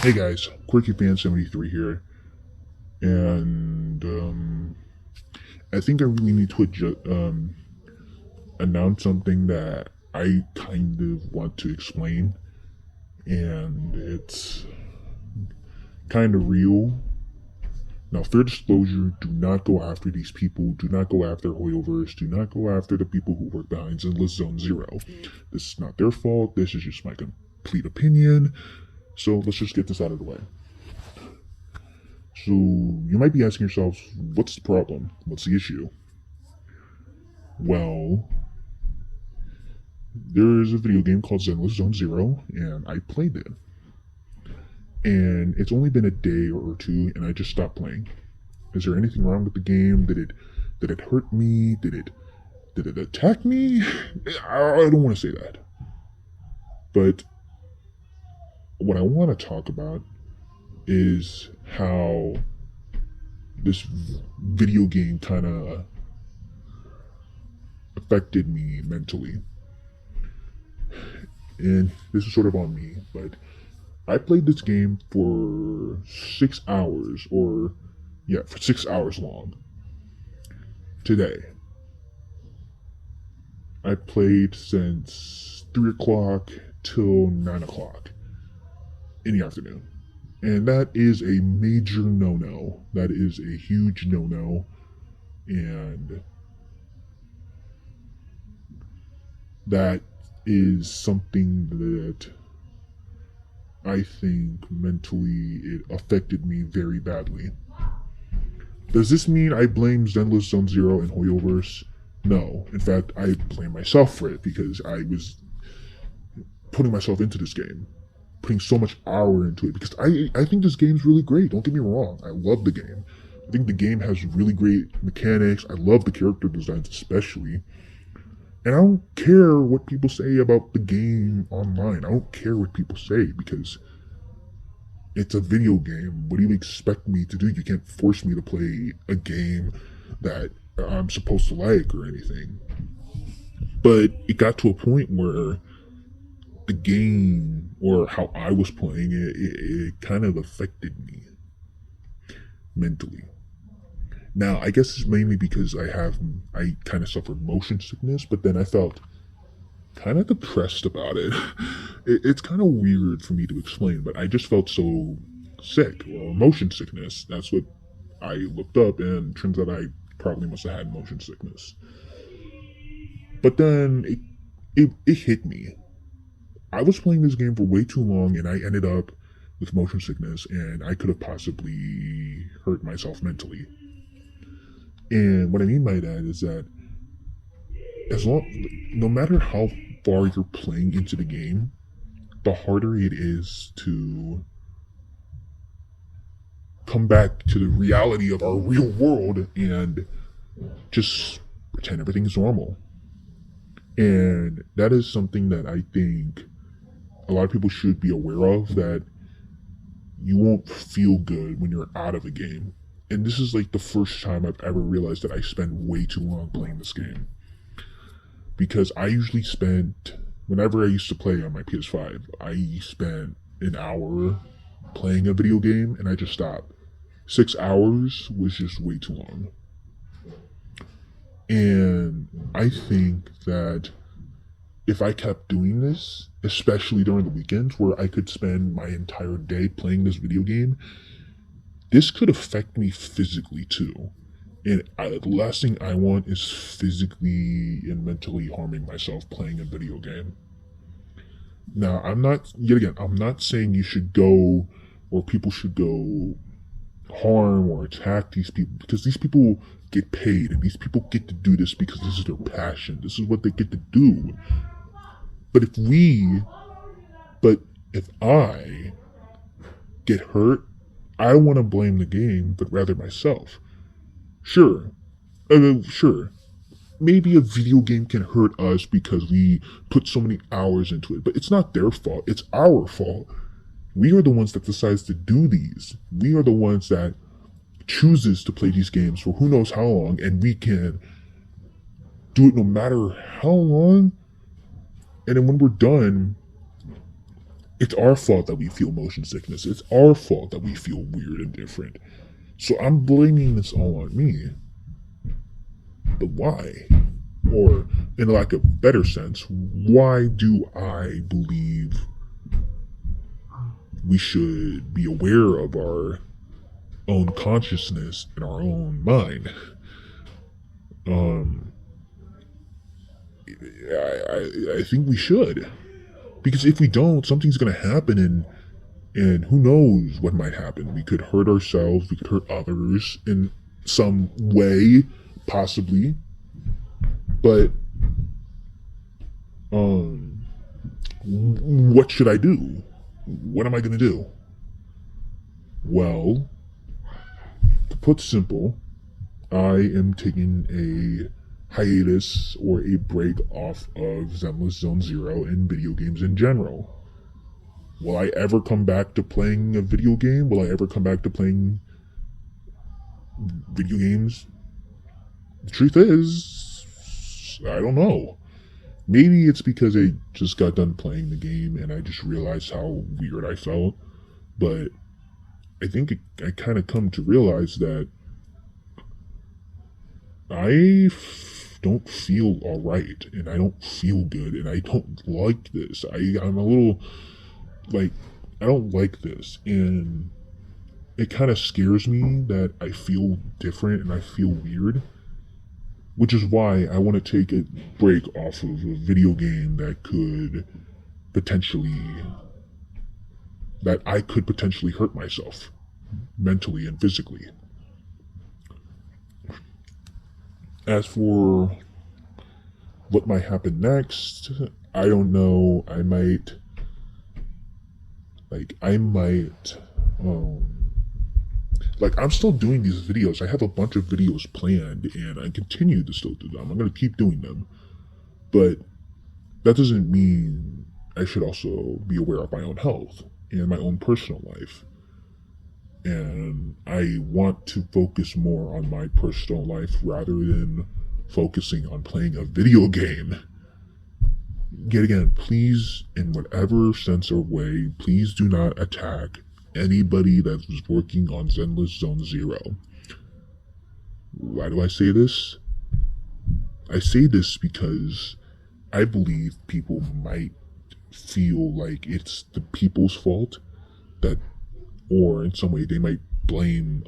Hey guys, Quirky Fan 73 here, and I think I really need to announce something that I kind of want to explain, and it's kind of real. Now, fair disclosure, do not go after these people, do not go after Hoyoverse, do not go after the people who work behind Zenless Zone Zero. This is not their fault, this is just my complete opinion, so let's just get this out of the way. So, you might be asking yourselves, what's the problem? What's the issue? Well, there is a video game called Zenless Zone Zero, and I played it. And it's only been a day or two, and I just stopped playing. Is there anything wrong with the game? Did it hurt me? Did it attack me? I don't want to say that. But what I want to talk about is how this video game kind of affected me mentally. And this is sort of on me, but I played this game for 6 hours, for 6 hours long. Today. I played since 3 o'clock till 9 o'clock in the afternoon. And that is a major no-no. That is a huge no-no. And that is something that I think mentally it affected me very badly. Does this mean I blame Zenless Zone Zero and Hoyoverse? No. In fact, I blame myself for it because I was putting myself into this game. Putting so much hour into it because I think this game's really great. Don't get me wrong. I love the game. I think the game has really great mechanics. I love the character designs especially. And I don't care what people say about the game online. I don't care what people say because it's a video game. What do you expect me to do? You can't force me to play a game that I'm supposed to like or anything. But it got to a point where the game or how I was playing it kind of affected me mentally. Now, I guess it's mainly because I kind of suffered motion sickness, but then I felt kind of depressed about it. It's kind of weird for me to explain, but I just felt so sick, or motion sickness. That's what I looked up, and it turns out I probably must have had motion sickness. But then it hit me. I was playing this game for way too long, and I ended up with motion sickness, and I could have possibly hurt myself mentally. And what I mean by that is that no matter how far you're playing into the game, the harder it is to come back to the reality of our real world and just pretend everything is normal. And that is something that I think a lot of people should be aware of, that you won't feel good when you're out of a game. And this is like the first time I've ever realized that I spend way too long playing this game. Because I usually spent, whenever I used to play on my PS5, I spent an hour playing a video game and I just stopped. 6 hours was just way too long. And I think that if I kept doing this, especially during the weekends where I could spend my entire day playing this video game, this could affect me physically too. And the last thing I want is physically and mentally harming myself playing a video game. Now, I'm not saying you should go or people should go harm or attack these people, because these people get paid and these people get to do this because this is their passion. This is what they get to do. But if I get hurt, I don't want to blame the game, but rather myself. Sure. Maybe a video game can hurt us because we put so many hours into it, but it's not their fault. It's our fault. We are the ones that decides to do these. We are the ones that chooses to play these games for who knows how long, and we can do it no matter how long. And then when we're done, It's our fault that we feel motion sickness. It's our fault that we feel weird and different. So I'm blaming this all on me. But why? Or, in like a better sense, why do I believe we should be aware of our own consciousness and our own mind? I think we should, because if we don't, something's gonna happen, and who knows what might happen. We could hurt ourselves. We could hurt others in some way, possibly. But what should I do? What am I gonna do? Well, to put simple, I am taking a hiatus or a break off of Zenless Zone Zero and video games in general. Will I ever come back to playing a video game? Will I ever come back to playing video games? The truth is, I don't know. Maybe it's because I just got done playing the game and I just realized how weird I felt. But I think I kind of come to realize that I don't feel alright, and I don't feel good, and I don't like this. I'm a little, like, I don't like this, and it kind of scares me that I feel different and I feel weird, which is why I want to take a break off of a video game that I could potentially hurt myself, mentally and physically. As for what might happen next, I don't know. I'm still doing these videos. I have a bunch of videos planned, and I continue to still do them. I'm going to keep doing them. But that doesn't mean I should also be aware of my own health and my own personal life. And I want to focus more on my personal life rather than focusing on playing a video game. Yet again, please, in whatever sense or way, please do not attack anybody that was working on Zenless Zone Zero. Why do I say this? I say this because I believe people might feel like it's the people's fault that, or in some way they might blame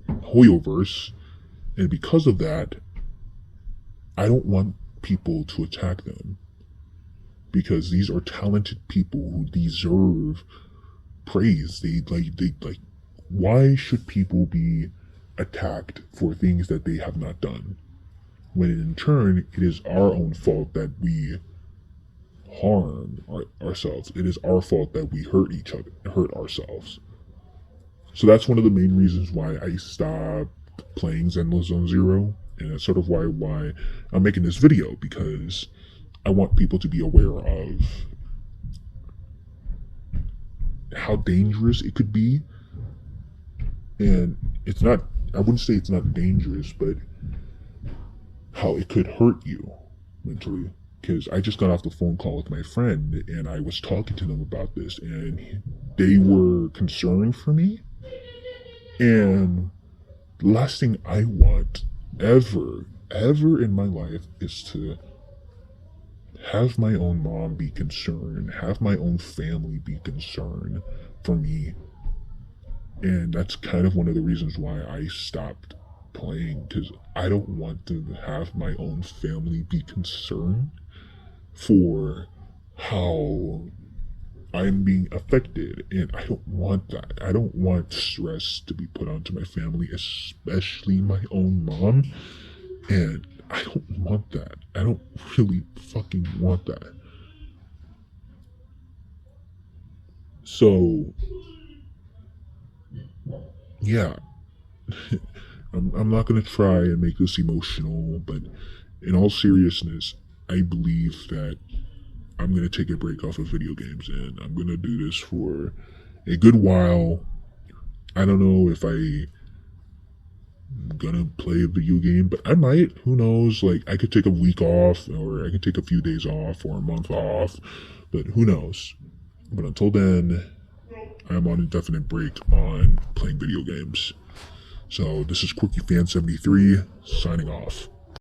Hoyoverse, and because of that, I don't want people to attack them, because these are talented people who deserve praise. They why should people be attacked for things that they have not done, when in turn it is our own fault that we harm ourselves. It is our fault that we hurt each other, hurt ourselves. So that's one of the main reasons why I stopped playing Zenless Zone Zero, and that's sort of why I'm making this video, because I want people to be aware of how dangerous it could be. And it's not, I wouldn't say it's not dangerous, but how it could hurt you mentally. Because I just got off the phone call with my friend, and I was talking to them about this, and they were concerned for me. And the last thing I want ever in my life is to have my own mom be concerned, have my own family be concerned for me. And that's kind of one of the reasons why I stopped playing, because I don't want to have my own family be concerned for how I'm being affected, and I don't want that. I don't want stress to be put onto my family, especially my own mom, and I don't want that. I don't really fucking want that. So, yeah, I'm not gonna try and make this emotional, but in all seriousness, I believe that I'm going to take a break off of video games, and I'm going to do this for a good while. I don't know if I'm going to play a video game, but I might. Who knows? Like, I could take a week off, or I could take a few days off, or a month off, but who knows? But until then, I am on indefinite break on playing video games. So this is Quirky Fan 73 signing off.